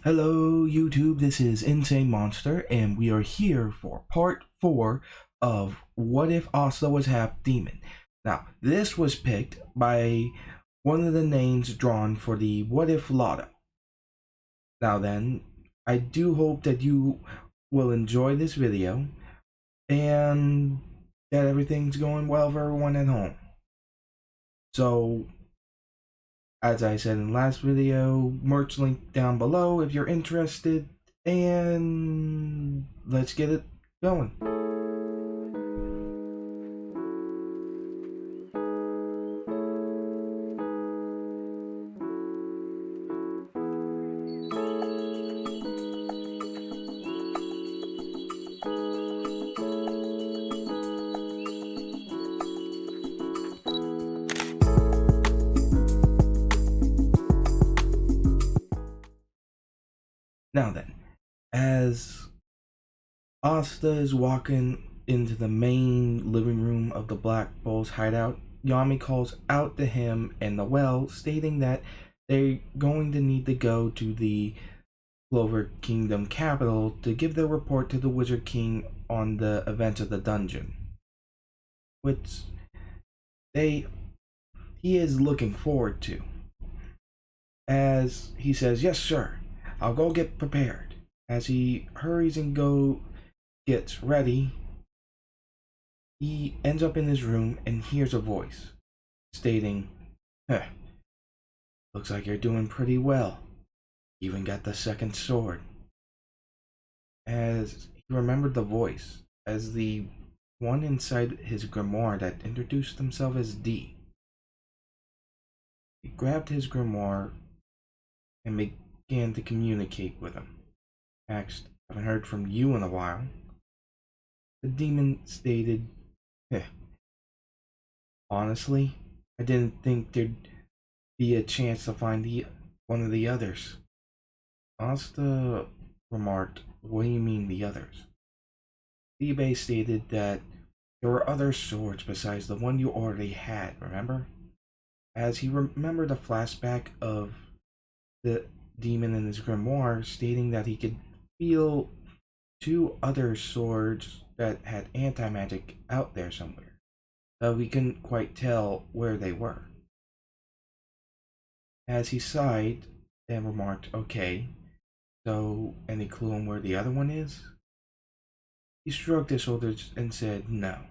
Hello YouTube, this is Insane Monster, and we are here for part 4 of What If Asta Was Half Demon. Now, this was picked by one of the names drawn for the What If Lotto. Now then, I do hope that you will enjoy this video, and that everything's going well for everyone at home. So, as I said in the last video, merch link down below if you're interested, and let's get it going. Now then, as Asta is walking into the main living room of the Black Bull's hideout, Yami calls out to him and the well, stating that they're going to need to go to the Clover Kingdom capital to give their report to the Wizard King on the events of the dungeon, which he is looking forward to. As he says, "Yes, sir, I'll go get prepared." As he hurries and gets ready, he ends up in his room and hears a voice stating, "Looks like you're doing pretty well. Even got the second sword." As he remembered the voice as the one inside his grimoire that introduced himself as D. He grabbed his grimoire and began to communicate with him. Asked, "Haven't heard from you in a while." The demon stated, "Honestly, I didn't think there'd be a chance to find one of the others." Asta remarked, "What do you mean the others?" eBay stated that there were other swords besides the one you already had, remember? As he remembered a flashback of the demon in his grimoire, stating that he could feel two other swords that had anti-magic out there somewhere, but we couldn't quite tell where they were. As he sighed and remarked, "Okay, so any clue on where the other one is?" He shrugged his shoulders and said no.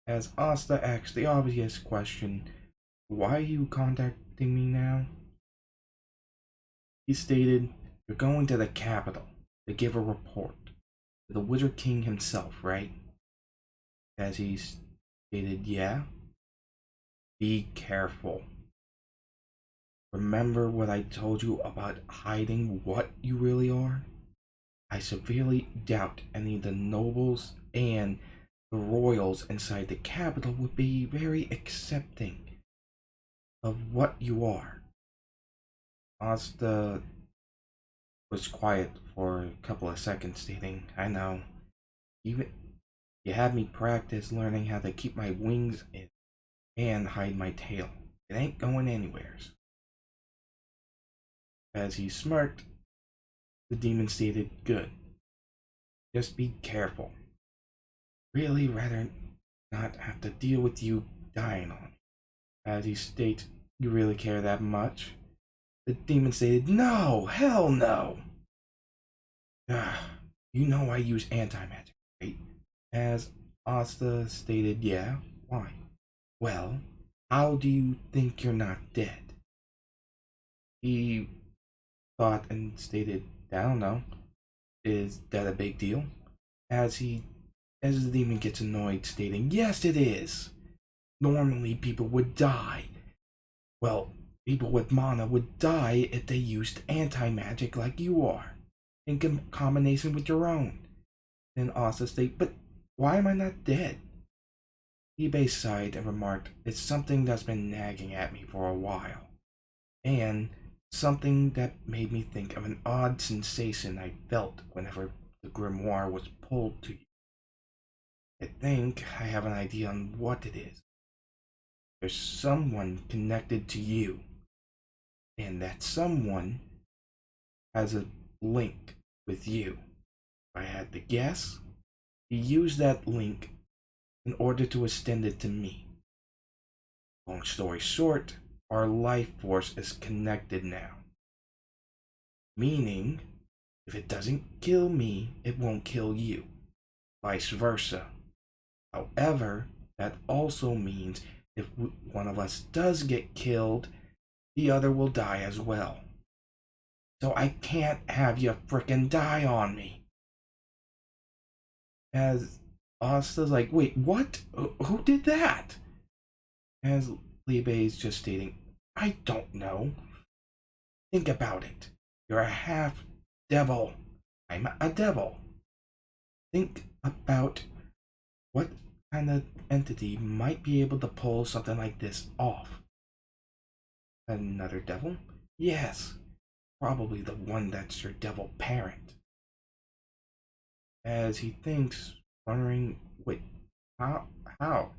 As Asta asked the obvious question, "Why are you contacting me now?" He stated, "You're going to the capital to give a report to the Wizard King himself, right?" As he stated, "Yeah." "Be careful. Remember what I told you about hiding what you really are? I severely doubt any of the nobles and the royals inside the capital would be very accepting of what you are." Asta was quiet for a couple of seconds, stating, "I know. Even you had me practice learning how to keep my wings in and hide my tail. It ain't going anywheres." As he smirked, the demon stated, "Good. Just be careful. Really rather not have to deal with you dying on me." As he states, "You really care that much?" The demon stated, "No, hell no." "You know I use anti-magic, right?" As Asta stated, "Yeah, why?" "Well, how do you think you're not dead?" He thought and stated, "I don't know. Is that a big deal?" As the demon gets annoyed, stating, "Yes, it is. Normally people would die. Well, people with mana would die if they used anti-magic like you are, in combination with your own." Then Asta stated, "But why am I not dead?" eBay sighed and remarked, "It's something that's been nagging at me for a while, and something that made me think of an odd sensation I felt whenever the grimoire was pulled to you. I think I have an idea on what it is. There's someone connected to you, and that someone has a link with you. If I had to guess, he used that link in order to extend it to me. Long story short, our life force is connected now. Meaning, if it doesn't kill me, it won't kill you. Vice versa. However, that also means if one of us does get killed, the other will die as well. So I can't have you frickin' die on me. As Asta's like, wait, what? Who did that? As Liebe is just stating, I don't know. Think about it. You're a half devil. I'm a devil. Think about what kind of entity might be able to pull something like this off. Another devil? Yes, probably the one that's your devil parent. As he thinks, wondering, wait, how? How?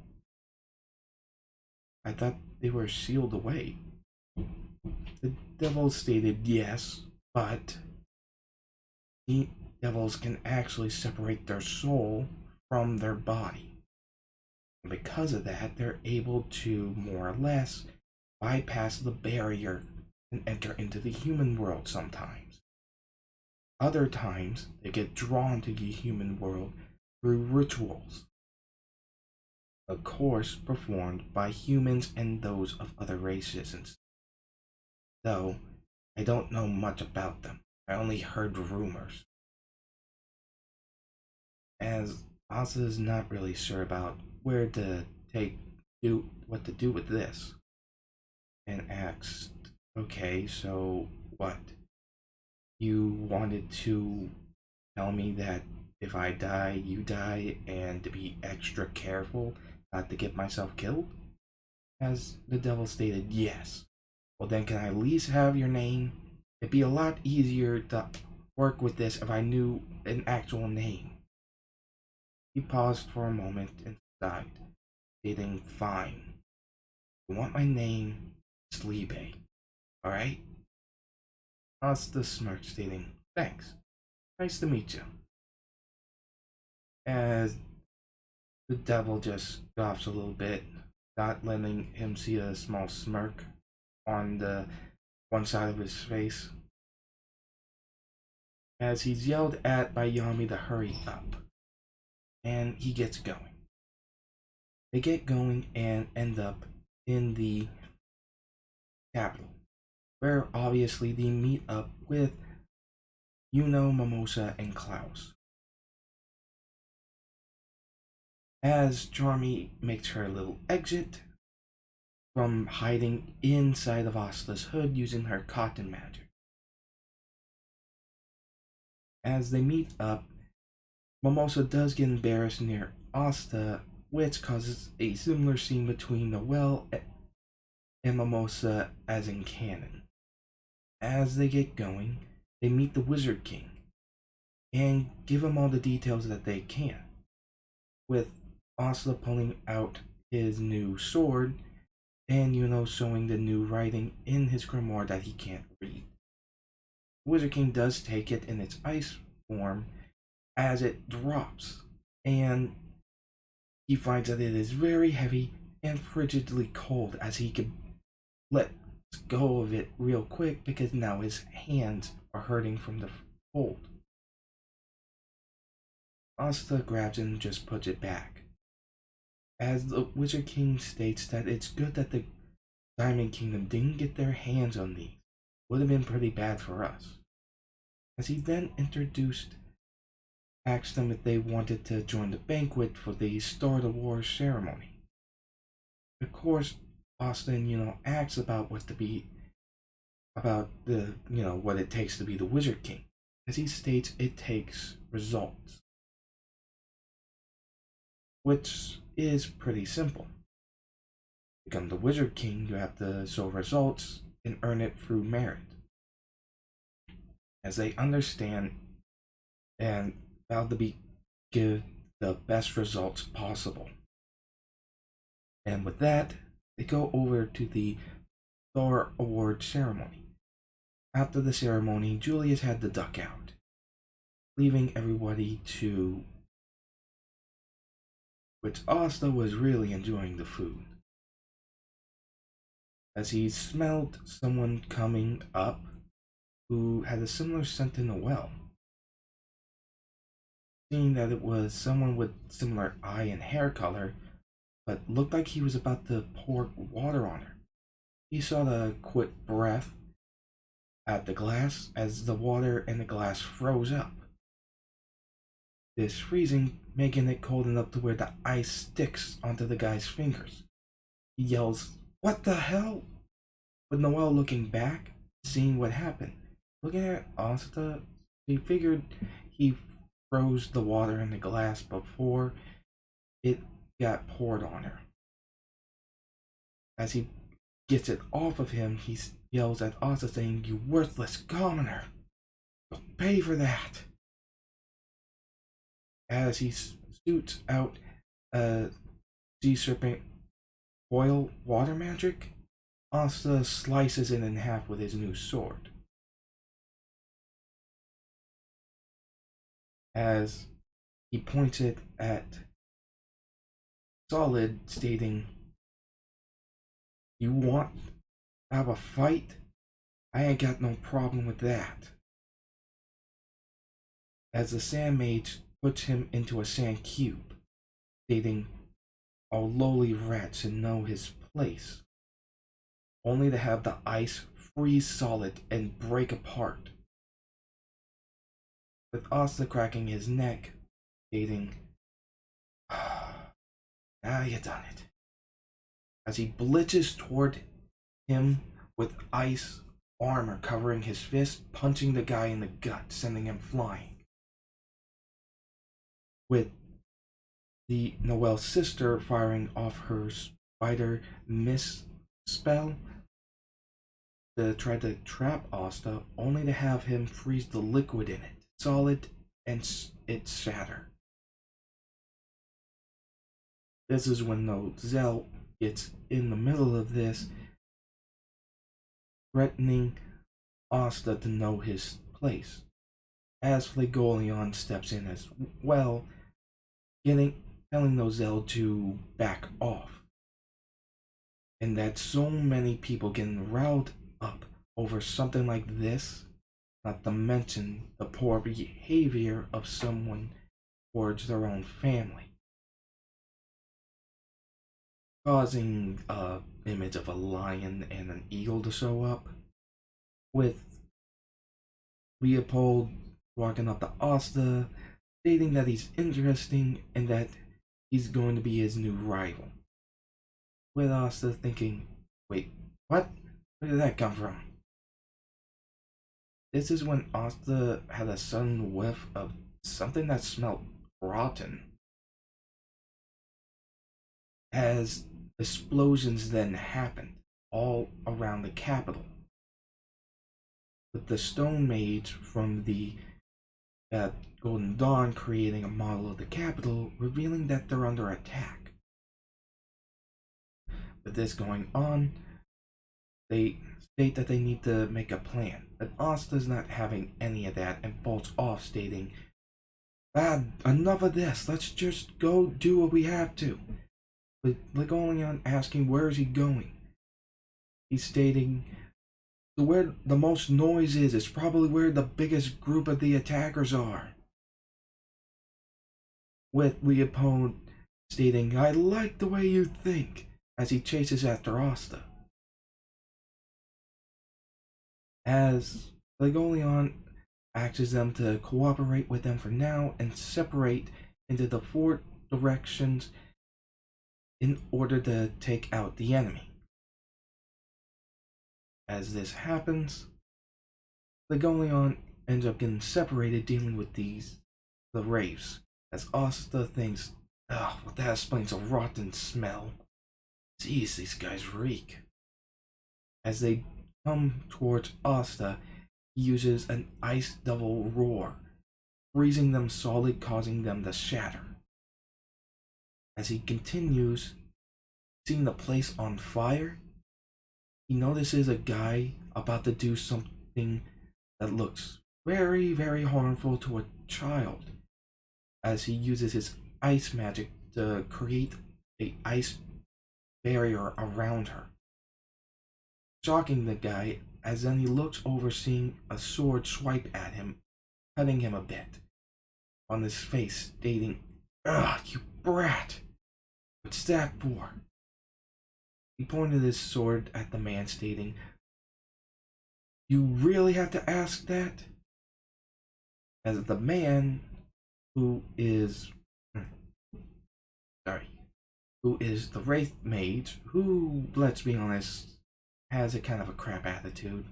I thought they were sealed away. The devil stated yes, but the devils can actually separate their soul from their body. And because of that, they're able to more or less bypass the barrier and enter into the human world sometimes. Other times, they get drawn to the human world through rituals, of course performed by humans and those of other races, and though I don't know much about them. I only heard rumors. As Asa is not really sure about where to what to do with this, and asked, okay, so what? You wanted to tell me that if I die, you die, and to be extra careful not to get myself killed? As the devil stated, yes. Well, then, can I at least have your name? It'd be a lot easier to work with this if I knew an actual name. He paused for a moment and sighed, stating, fine. You want my name? It's Libe. Alright? Asta smirked, stating, thanks. Nice to meet you. As the devil just scoffs a little bit, not letting him see a small smirk on the one side of his face. As he's yelled at by Yami to hurry up. And he gets going. They get going and end up in the capital, where obviously they meet up with Yuno, Mimosa, and Klaus. As Charmy makes her little exit from hiding inside of Asta's hood using her cotton magic. As they meet up, Mimosa does get embarrassed near Asta, which causes a similar scene between Noelle and Mimosa as in canon. As they get going, they meet the Wizard King and give him all the details that they can, with Asta pulling out his new sword and showing the new writing in his grimoire that he can't read. The Wizard King does take it in its ice form as it drops, and he finds that it is very heavy and frigidly cold, as he can let go of it real quick because now his hands are hurting from the cold. Asta grabs it and just puts it back, as the Wizard King states that it's good that the Diamond Kingdom didn't get their hands on these. Would have been pretty bad for us. As he then asked them if they wanted to join the banquet for the Start of War ceremony. Of course, Austin, asks about what it takes to be the Wizard King, as he states it takes results, which is pretty simple. To become the Wizard King, you have to show results and earn it through merit. As they understand and vow to give the best results possible. And with that, they go over to the Thor Award ceremony, After the ceremony, Julius had to duck out, leaving everybody to which Asta was really enjoying the food. As he smelled someone coming up who had a similar scent to Noel. Seeing that it was someone with similar eye and hair color, but looked like he was about to pour water on her. He saw the quick breath at the glass as the water in the glass froze up. This freezing, making it cold enough to where the ice sticks onto the guy's fingers. He yells, "What the hell?" With Noel looking back, seeing what happened. Looking at Asta, he figured he froze the water in the glass before it got poured on her. As he gets it off of him, he yells at Asta saying, "You worthless commoner! You'll pay for that!" As he shoots out a sea serpent oil water magic, Asta slices it in half with his new sword. As he points it at Solid, stating, "You want to have a fight? I ain't got no problem with that." As the sand mage puts him into a sand cube, stating, "A lowly rat should know his place," only to have the ice freeze solid and break apart. With Asta cracking his neck, stating, "Now you done it." As he blitches toward him with ice armor covering his fist, punching the guy in the gut, sending him flying. With the Noel's sister firing off her spider mist spell to try to trap Asta, only to have him freeze the liquid in it solid and it shatter. This is when Nozel gets in the middle of this, threatening Asta to know his place. As Flegolion steps in as well, telling Nozel to back off. And that so many people getting riled up over something like this, not to mention the poor behavior of someone towards their own family, causing an image of a lion and an eagle to show up, with Leopold walking up to Asta, stating that he's interesting and that he's going to be his new rival. With Asta thinking, "Wait, what? Where did that come from?" This is when Asta had a sudden whiff of something that smelled rotten. As explosions then happened all around the capital, with the Stone Mage from the Golden Dawn creating a model of the capital, revealing that they're under attack. With this going on, they state that they need to make a plan, but Asta's not having any of that and bolts off, stating, "Enough of this, let's just go do what we have to." With Legolion asking where is he going, he's stating, "Where the most noise is probably where the biggest group of the attackers are." With Leopold stating, "I like the way you think," as he chases after Asta. As Legolion asks them to cooperate with them for now and separate into the four directions in order to take out the enemy. As this happens, Legolion ends up getting separated dealing with the wraiths, as Asta thinks, "Oh, well, that explains a rotten smell. Jeez, these guys reek." As they come towards Asta, he uses an ice devil roar, freezing them solid, causing them to shatter. As he continues, seeing the place on fire, he notices a guy about to do something something that looks very, very harmful to a child, as he uses his ice magic to create a ice barrier around her, shocking the guy as then he looks over seeing a sword swipe at him, cutting him a bit, on his face stating, "Ugh, you brat! What's that for?" He pointed his sword at the man stating, "You really have to ask that?" As the man, who is sorry, who is the Wraith Mage, who, let's be honest, has a kind of a crap attitude.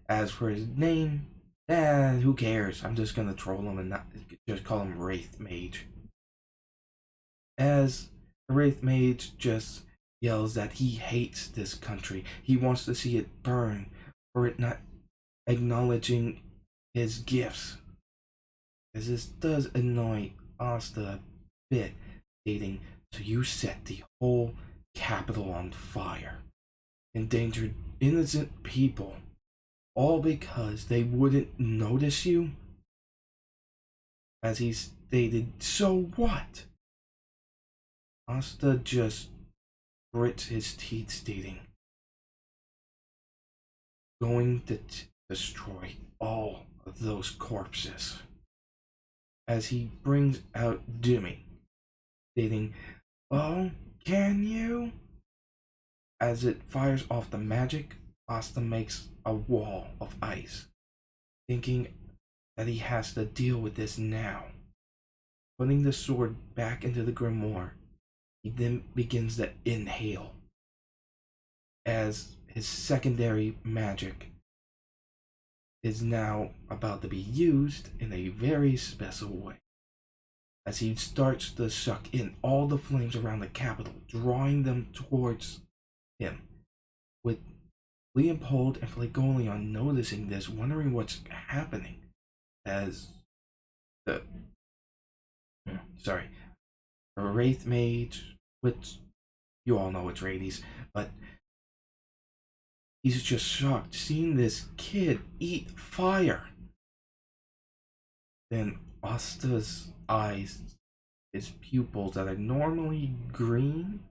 As for his name, who cares? I'm just gonna troll him and not just call him Wraith Mage. As the Wraith Mage just yells that he hates this country. He wants to see it burn for it not acknowledging his gifts. As this does annoy Asta a bit, stating, "So you set the whole capital on fire, endangered innocent people, all because they wouldn't notice you?" As he stated, "So what?" Asta just grits his teeth, stating, "Going to destroy all of those corpses." As he brings out Jimmy, stating, "Oh, can you?" As it fires off the magic, Asta makes a wall of ice, thinking that he has to deal with this now. Putting the sword back into the grimoire, he then begins to inhale, as his secondary magic is now about to be used in a very special way. As he starts to suck in all the flames around the capital, drawing them towards him, with Leopold and Flagoleon noticing this, wondering what's happening, as the Wraith Mage, which you all know it's Rades, but he's just shocked seeing this kid eat fire. Then Asta's eyes, his pupils that are normally green,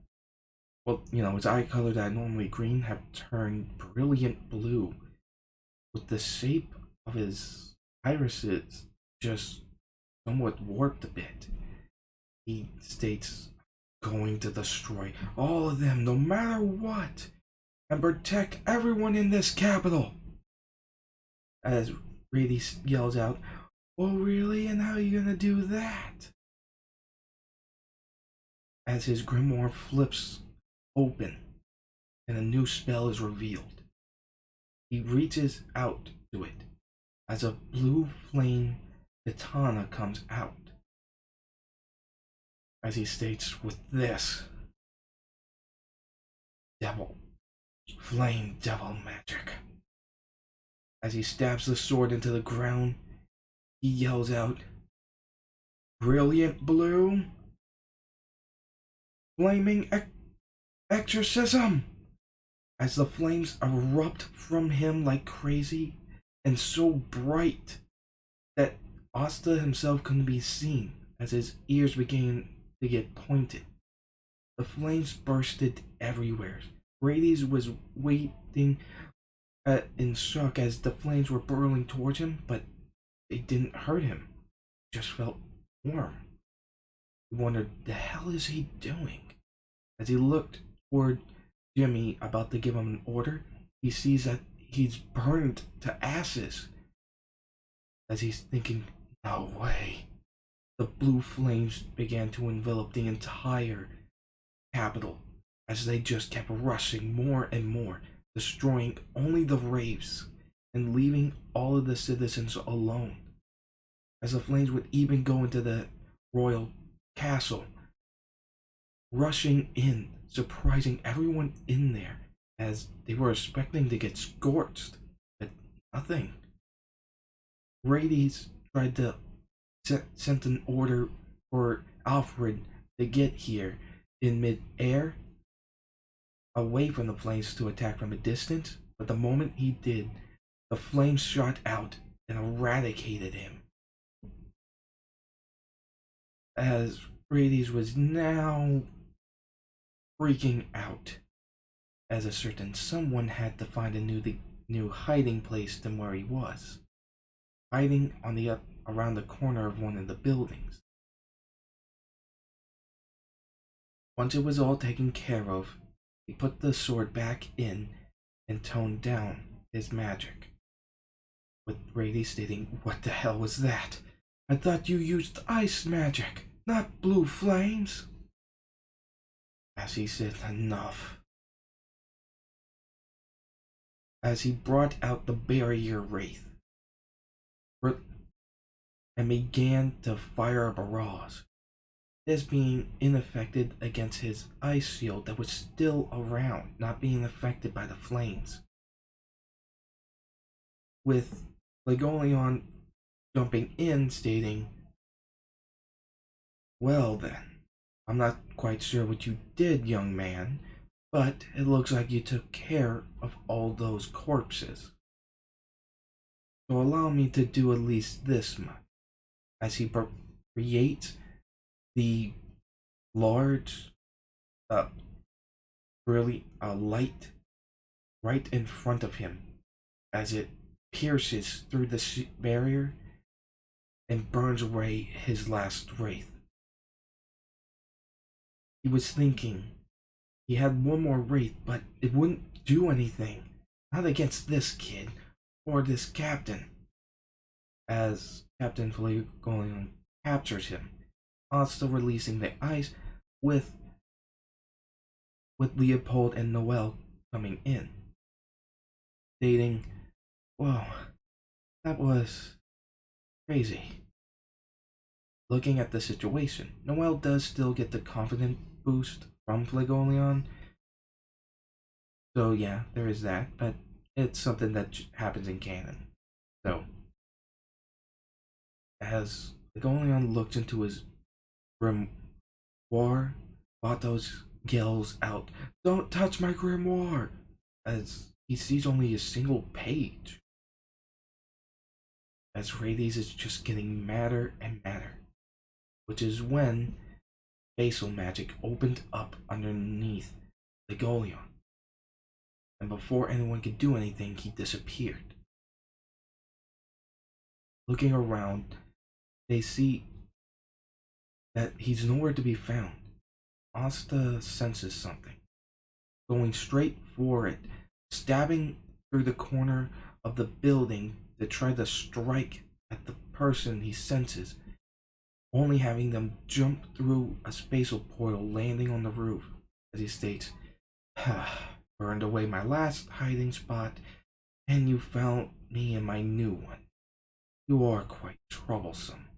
well, his eye color that are normally green, have turned brilliant blue, with the shape of his irises just somewhat warped a bit. He states, "Going to destroy all of them no matter what, and protect everyone in this capital." As Rady yells out, "Oh really? And how are you gonna do that?" As his grimoire flips open and a new spell is revealed, he reaches out to it as a blue flame katana comes out. As he states, "With this flame devil magic." As he stabs the sword into the ground, he yells out, "Brilliant blue, flaming exorcism!" As the flames erupt from him like crazy and so bright that Asta himself couldn't be seen, as his ears began to get pointed. The flames bursted everywhere. Rades was waiting in shock as the flames were burling towards him, but they didn't hurt him. He just felt warm. He wondered, the hell is he doing? As he looked toward Jimmy, about to give him an order, he sees that he's burned to ashes. As he's thinking, "No way." The blue flames began to envelop the entire capital as they just kept rushing more and more, destroying only the wraiths and leaving all of the citizens alone. As the flames would even go into the royal castle, rushing in, surprising everyone in there, as they were expecting to get scorched, but nothing. Rades tried to send an order for Alfred to get here in mid-air, away from the flames to attack from a distance, but the moment he did, the flames shot out and eradicated him. As Rades was now freaking out, as a certain someone had to find a new hiding place than where he was, hiding on the around the corner of one of the buildings. Once it was all taken care of, he put the sword back in and toned down his magic, with Rady stating, "What the hell was that? I thought you used ice magic, not blue flames." As he said, "Enough." As he brought out the barrier wraith and began to fire a barrage, this being unaffected against his ice shield that was still around, not being affected by the flames. With Legolion jumping in, stating, "Well then, I'm not quite sure what you did, young man, but it looks like you took care of all those corpses. So allow me to do at least this much." As he creates the large, really light right in front of him, as it pierces through the barrier and burns away his last wraith. He was thinking he had one more wraith, but it wouldn't do anything. Not against this kid or this captain. As Captain Flegolion captures him, Asta releasing the ice with Leopold and Noel coming in, stating, "Whoa, that was crazy." Looking at the situation, Noel does still get the confidence boost from Flegolion. So yeah, there is that, but it's something that happens in canon. So, as Flegolion looks into his grimoire, Vatos yells out, "Don't touch my grimoire!" as he sees only a single page. As Rades is just getting madder and madder, which is when facial magic opened up underneath Legolion, and before anyone could do anything, he disappeared. Looking around, they see that he's nowhere to be found. Asta senses something, going straight for it, stabbing through the corner of the building to try to strike at the person he senses, only having them jump through a spatial portal, landing on the roof. As he states, "Burned away my last hiding spot, and you found me in my new one. You are quite troublesome."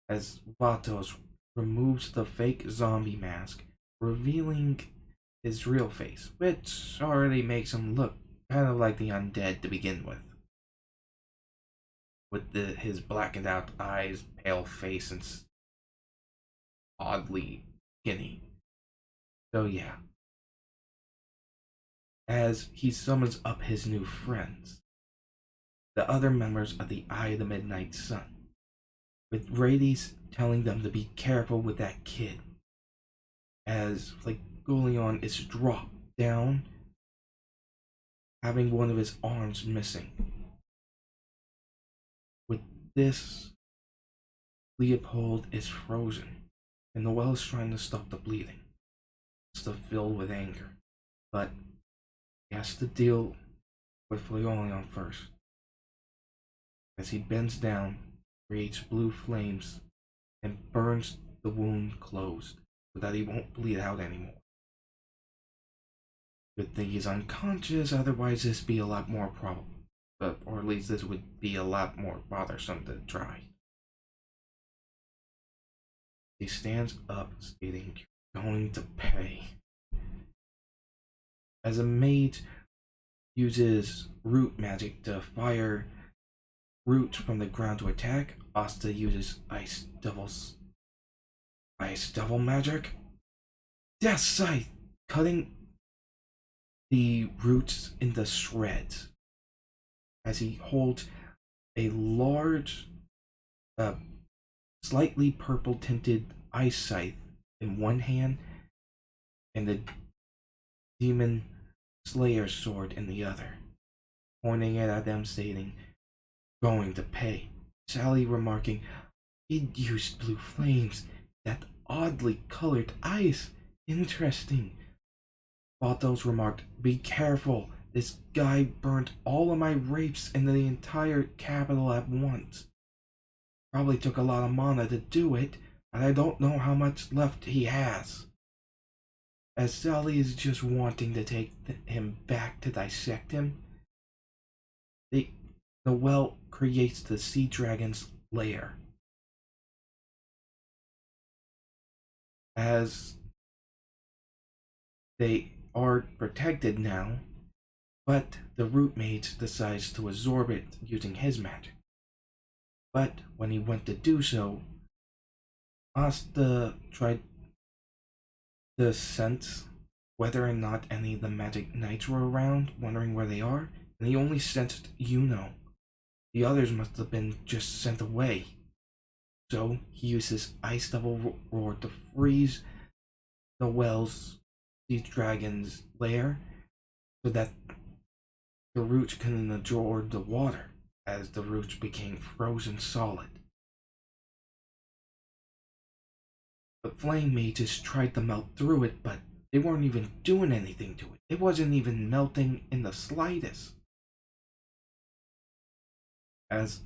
As Vatos removes the fake zombie mask, revealing his real face, which already makes him look kind of like the undead to begin with his blackened out eyes, pale face, and oddly skinny. So yeah, as he summons up his new friends, the other members of the Eye of the Midnight Sun, with Rades telling them to be careful with that kid, as Flegolion is dropped down, having one of his arms missing. With this, Leopold is frozen, and Noel is trying to stop the bleeding, still filled with anger, but he has to deal with Flegolion first. As he bends down, creates blue flames, and burns the wound closed so that he won't bleed out anymore. Good thing he's unconscious, otherwise this would be a lot more problem. Or at least this would be a lot more bothersome to try. He stands up, stating, "You're going to pay." As a mage uses root magic to fire roots from the ground to attack, Asta uses Ice Devil magic. Death Scythe, cutting the roots into shreds as he holds a large, uh, slightly purple tinted ice scythe in one hand and the demon slayer sword in the other, pointing it at them, stating, "Going to pay." Sally remarking, "It used blue flames, that oddly colored ice. Interesting." Baltos remarked, "Be careful. This guy burnt all of my wraiths in the entire capital at once. Probably took a lot of mana to do it, and I don't know how much left he has." As Sally is just wanting to take him back to dissect him, the, the well creates the sea dragon's lair. As they are protected now, but the root mage decides to absorb it using his magic. But when he went to do so, Asta tried to sense whether or not any of the magic knights were around, wondering where they are, and he only sensed Yuno. The others must have been just sent away. So he uses Ice Devil Roar to freeze the well's, the dragon's lair, so that the roots couldn't absorb the water, as the roots became frozen solid. The flame mages tried to melt through it, but they weren't even doing anything to it. It wasn't even melting in the slightest. As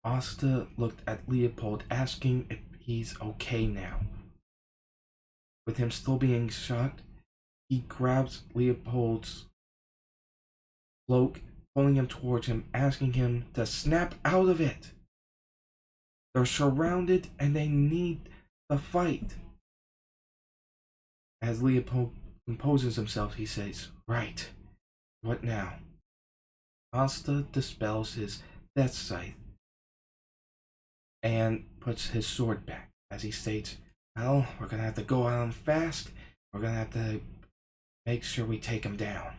Asta looked at Leopold, asking if he's okay now. With him still being shocked, he grabs Leopold's cloak, pulling him towards him, asking him to snap out of it. They're surrounded and they need the fight. As Leopold composes himself, he says, "Right, what now?" Asta dispels his death scythe and puts his sword back as he states, "Well, we're gonna have to go on fast. We're gonna have to make sure we take him down.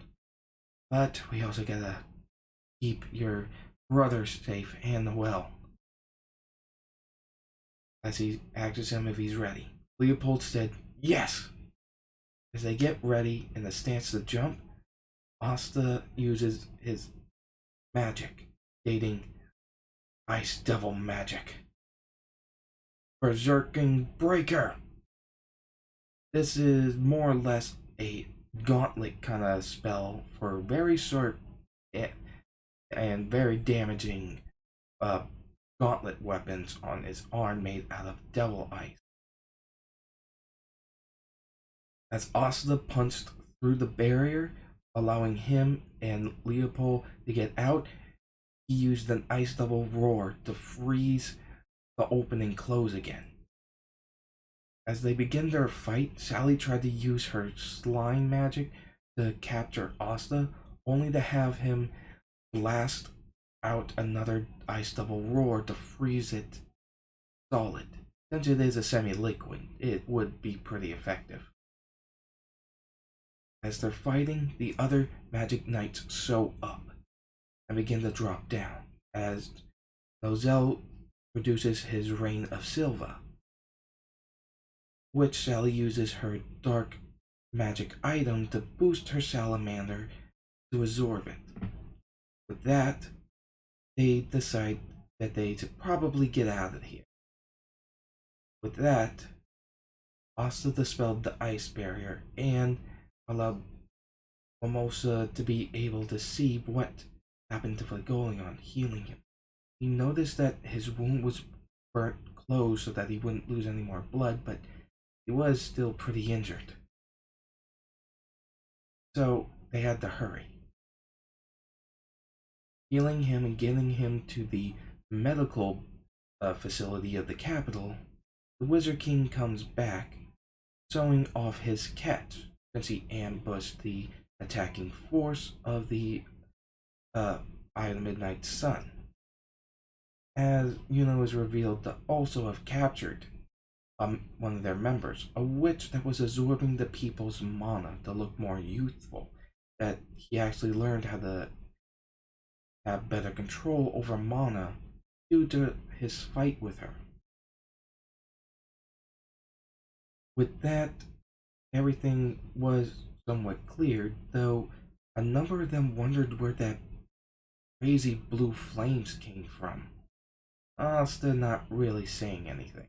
But we also gotta keep your brother safe and the well." As he asks him if he's ready, Leopold said, "Yes." As they get ready in the stance to jump, Asta uses his magic, stating, "Ice Devil magic. Berserking Breaker." This is more or less a gauntlet kind of spell for very short and very damaging gauntlet weapons on his arm made out of devil ice. As Asta punched through the barrier, allowing him and Leopold to get out, he used an Ice Devil Roar to freeze the opening close again. As they begin their fight, Sally tried to use her slime magic to capture Asta, only to have him blast out another Ice Devil Roar to freeze it solid. Since it is a semi-liquid, it would be pretty effective. As they're fighting, the other magic knights show up and begin to drop down, as Nozel produces his Rain of Silva, which Sally uses her dark magic item to boost her salamander to absorb it. With that, they decide that they should probably get out of here. With that, Asta dispelled the ice barrier and allowed Mimosa to be able to see what happened to Flagoleon, healing him. He noticed that his wound was burnt closed so that he wouldn't lose any more blood, but he was still pretty injured. So they had to hurry. Healing him and getting him to the medical facility of the capital, the Wizard King comes back, showing off his catch since he ambushed the attacking force of the Eye of the Midnight Sun. As Yuno is revealed to also have captured one of their members, a witch that was absorbing the people's mana to look more youthful, that he actually learned how to have better control over mana due to his fight with her. With that, everything was somewhat cleared, though a number of them wondered where that crazy blue flames came from. Asta not really saying anything.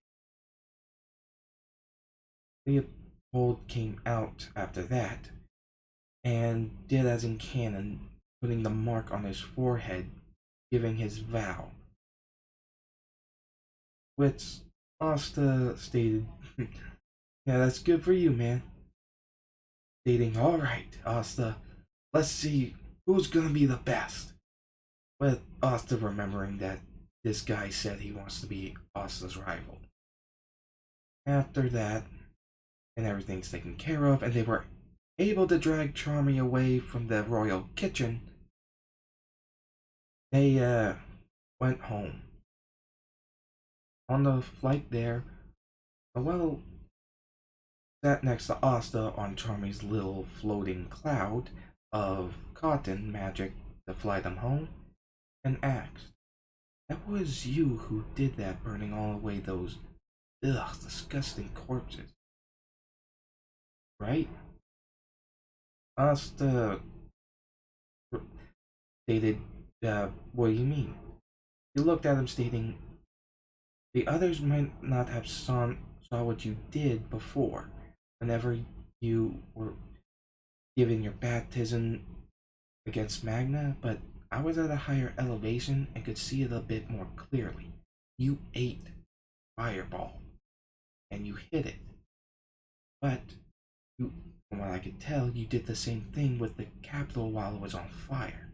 Leopold came out after that and did as in canon, putting the mark on his forehead, giving his vow, which Asta stated, yeah, that's good for you, man. Stating, alright, Asta, let's see who's gonna be the best. With Asta remembering that this guy said he wants to be Asta's rival. After that, and everything's taken care of, and they were able to drag Charmy away from the royal kitchen, they went home. On the flight there, well, sat next to Asta on Charmy's little floating cloud of cotton magic to fly them home, and asked, that was you who did that, burning all away those, disgusting corpses, right? Asta stated, what do you mean? He looked at him stating, the others might not have saw what you did before, whenever you were given your baptism against Magna, but I was at a higher elevation and could see it a bit more clearly. You ate fireball, and you hit it. But, you, from what I could tell, you did the same thing with the capital while it was on fire.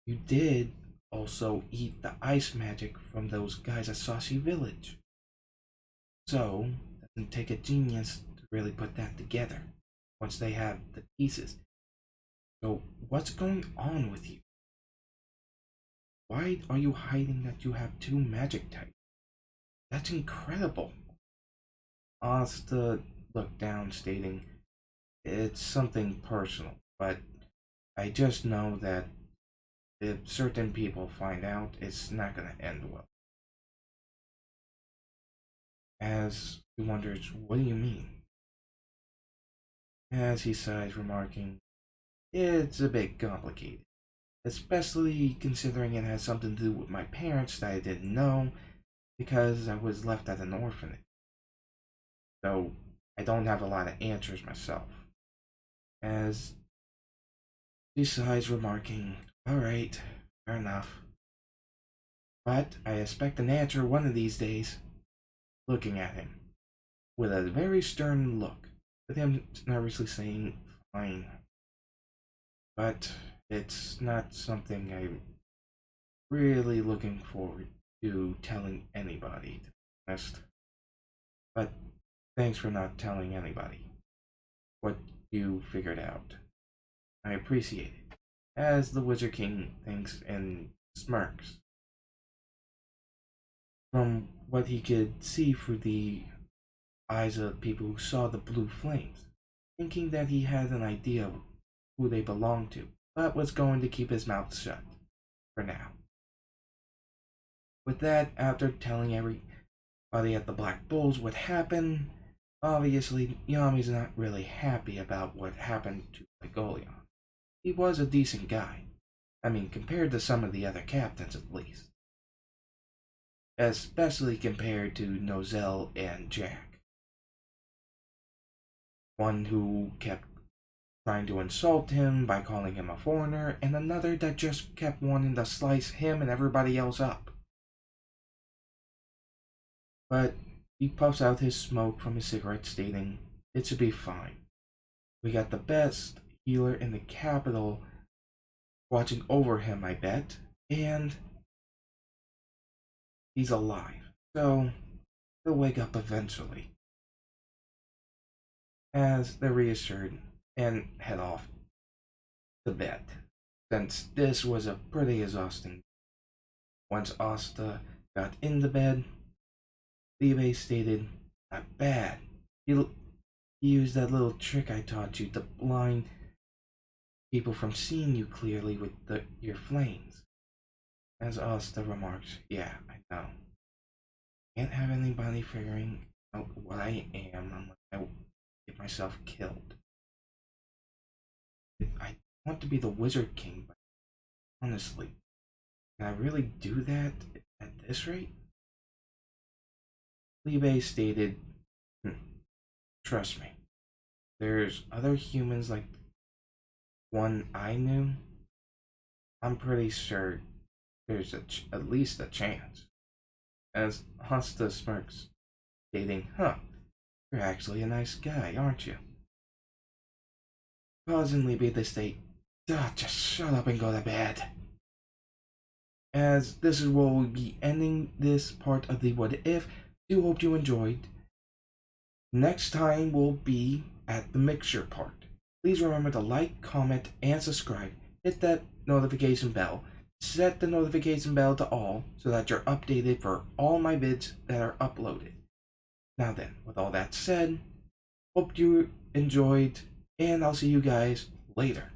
You did also eat the ice magic from those guys at Saucy Village. So, it doesn't take a genius to really put that together once they have the pieces. So, what's going on with you? Why are you hiding that you have two magic types? That's incredible. Asta looked down, stating, it's something personal, but I just know that if certain people find out, it's not going to end well. As he wonders, what do you mean? As he sighs, remarking, it's a bit complicated, especially considering it has something to do with my parents that I didn't know because I was left at an orphanage. So I don't have a lot of answers myself. As he sighs, remarking, alright, fair enough. But I expect an answer one of these days. Looking at him, with a very stern look, with him nervously saying, fine. But it's not something I'm really looking forward to telling anybody, to be honest. But thanks for not telling anybody what you figured out. I appreciate it. As the Wizard King thinks and smirks. From what he could see through the eyes of people who saw the blue flames, thinking that he had an idea of who they belonged to, but was going to keep his mouth shut for now. With that, after telling everybody at the Black Bulls what happened, obviously Yami's not really happy about what happened to Legoleon. He was a decent guy. I mean, compared to some of the other captains at least. Especially compared to Nozel and Jack. One who kept trying to insult him by calling him a foreigner, and another that just kept wanting to slice him and everybody else up. But he puffs out his smoke from his cigarette, stating, it should be fine. We got the best healer in the capital watching over him, I bet, and he's alive, so he'll wake up eventually. As they're reassured and head off to bed, since this was a pretty exhausting. Once Asta got into bed, Liebe stated, not bad. You used that little trick I taught you to blind people from seeing you clearly with your flames. As Asta remarks, yeah, I know. Can't have anybody figuring out what I am unless I get myself killed. I want to be the Wizard King, but honestly, can I really do that at this rate? Libe stated, trust me, there's other humans like one I knew. I'm pretty sure there's at least a chance. As Asta smirks, stating, huh, you're actually a nice guy, aren't you? Pausing Libe to state, just shut up and go to bed. As this is where we'll be ending this part of the What If. Do hope you enjoyed. Next time we'll be at the mixture part. Please remember to like, comment, and subscribe. Hit that notification bell. Set the notification bell to all so that you're updated for all my vids that are uploaded. Now then, with all that said, hope you enjoyed, and I'll see you guys later.